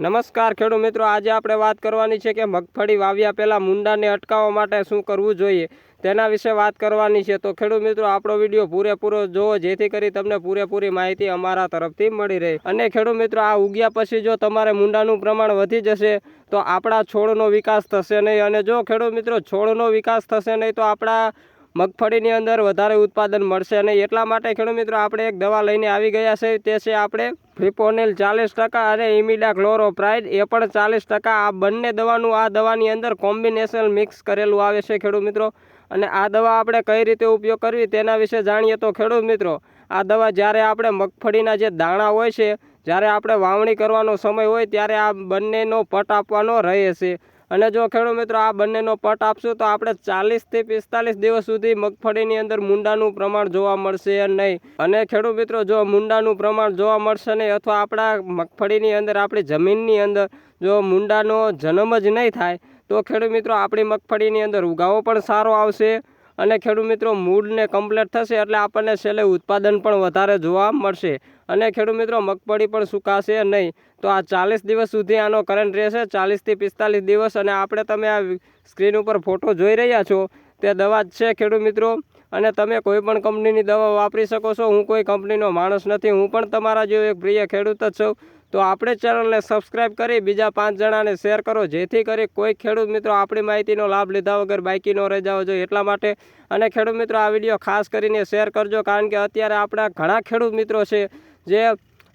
નમસ્કાર ખેડૂત મિત્રો, આજે આપણે વાત કરવાની છે કે મગફળી વાવ્યા પહેલાં મૂંડાને અટકાવવા માટે શું કરવું જોઈએ તેના વિશે વાત કરવાની છે। તો ખેડૂત મિત્રો, આપણો વિડીયો પૂરેપૂરો જોવો જેથી કરી તમને પૂરેપૂરી માહિતી અમારા તરફથી મળી રહે। અને ખેડૂત મિત્રો, આ ઉગ્યા પછી જો તમારે મૂંડાનું પ્રમાણ વધી જશે તો આપણા છોડનો વિકાસ થશે નહીં, અને જો ખેડૂત મિત્રો છોડનો વિકાસ થશે નહીં તો આપણા મગફળીની અંદર વધારે ઉત્પાદન મળશે નહીં। એટલા માટે ખેડૂત મિત્રો આપણે એક દવા લઈને આવી ગયા છે, તે છે આપણે ફિપ્રોનિલ 40% અને ઇમિડાક્લોપ્રિડ એ પણ 40%। આ બંને દવાની અંદર કોમ્બિનેશન મિક્સ કરેલું આવે છે ખેડૂત મિત્રો। અને આ દવા આપણે કઈ રીતે ઉપયોગ કરવી તેના વિશે જાણીએ તો ખેડૂત મિત્રો, આ દવા જ્યારે આપણે મગફળીના જે દાણા હોય છે, જ્યારે આપણે વાવણી કરવાનો સમય હોય ત્યારે આ બંનેનો પટ આપવાનો રહે છે। અને જો ખેડૂત મિત્રો આ બંનેનો પટ આપશું તો આપણે 40 થી 45 દિવસ સુધી મગફળીની અંદર મૂંડાનું પ્રમાણ જોવા મળશે નહીં। અને ખેડૂત મિત્રો, જો મૂંડાનું પ્રમાણ જોવા મળશે નહીં અથવા આપણા મગફળીની અંદર આપણી જમીનની અંદર જો મૂંડાનો જન્મ જ નહીં થાય તો ખેડૂત મિત્રો આપણી મગફળીની અંદર ઉગાવો પણ સારો આવશે અને ખેડૂત મિત્રો મૂળને કમ્પ્લીટ થશે એટલે આપણને છેલ્લે ઉત્પાદન પણ વધારે જોવા મળશે અને ખેડૂત મિત્રો મગફળી પણ સુકાશે નહીં। તો આ 40 દિવસ સુધી આનો કરંટ રહેશે, 40 થી 45 દિવસ। અને આપણે તમે આ સ્ક્રીન ઉપર ફોટો જોઈ રહ્યા છો તે દવા જ છે ખેડૂત મિત્રો, અને તમે કોઈ પણ કંપનીની દવા વાપરી શકો છો। હું કોઈ કંપનીનો માણસ નથી, હું પણ તમારા જેવો એક પ્રિય ખેડૂત જ છું। તો આપણે ચેનલને સબસ્ક્રાઈબ કરી બીજા 5 જણાને શેર કરો જેથી કરી કોઈ ખેડૂત મિત્રો આપણી માહિતીનો લાભ લીધા વગર બાકી ન રહી જવો જોઈએ એટલા માટે। અને ખેડૂત મિત્રો આ વિડીયો ખાસ કરીને શેર કરજો, કારણ કે અત્યારે આપણા ઘણા ખેડૂત મિત્રો છે જે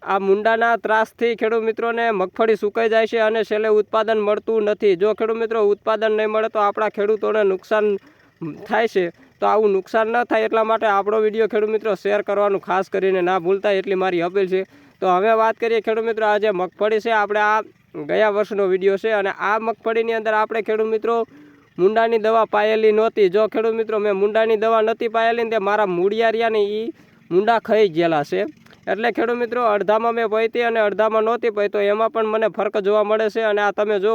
આ મૂંડાના ત્રાસથી ખેડૂત મિત્રોને મગફળી સુકાઈ જાય છે અને છેલ્લે ઉત્પાદન મળતું નથી। જો ખેડૂત મિત્રો ઉત્પાદન નહીં મળે તો આપણા ખેડૂતોને નુકસાન થાય છે, તો આવું નુકસાન ન થાય એટલા માટે આપણો વિડીયો ખેડૂત મિત્રો શેર કરવાનું ખાસ કરીને ના ભૂલતા એટલી મારી અપીલ છે। તો હવે વાત કરીએ ખેડૂત મિત્રો, આ જે મગફળી છે આપણે આ ગયા વર્ષનો વિડીયો છે અને આ મગફળીની અંદર આપણે ખેડૂત મિત્રો મૂંડાની દવા પાયેલી નહોતી। જો ખેડૂત મિત્રો મેં મૂંડાની દવા નથી પાયેલી ને તે મારા મૂળિયા રહ્યા ને એ મૂંડા ખાઈ ગયેલા છે, એટલે ખેડૂત મિત્રો અડધામાં મેં પૈતી અને અડધામાં નહોતી પઈ, તો એમાં પણ મને ફરક જોવા મળે છે। અને આ તમે જો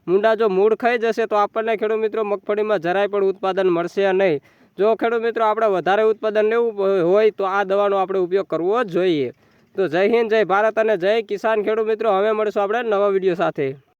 મૂંડા જો મૂળ ખાઈ જશે તો આપણને ખેડૂત મિત્રો મગફળીમાં જરાય પણ ઉત્પાદન મળશે નહીં। જો ખેડૂત મિત્રો આપણે વધારે ઉત્પાદન લેવું હોય તો આ દવાનો આપણે ઉપયોગ કરવો જોઈએ। તો જય હિન્દ, જય ભારત અને જય કિસાન ખેડૂત મિત્રો। હવે મળીશું આપણે નવા વિડીયો સાથે।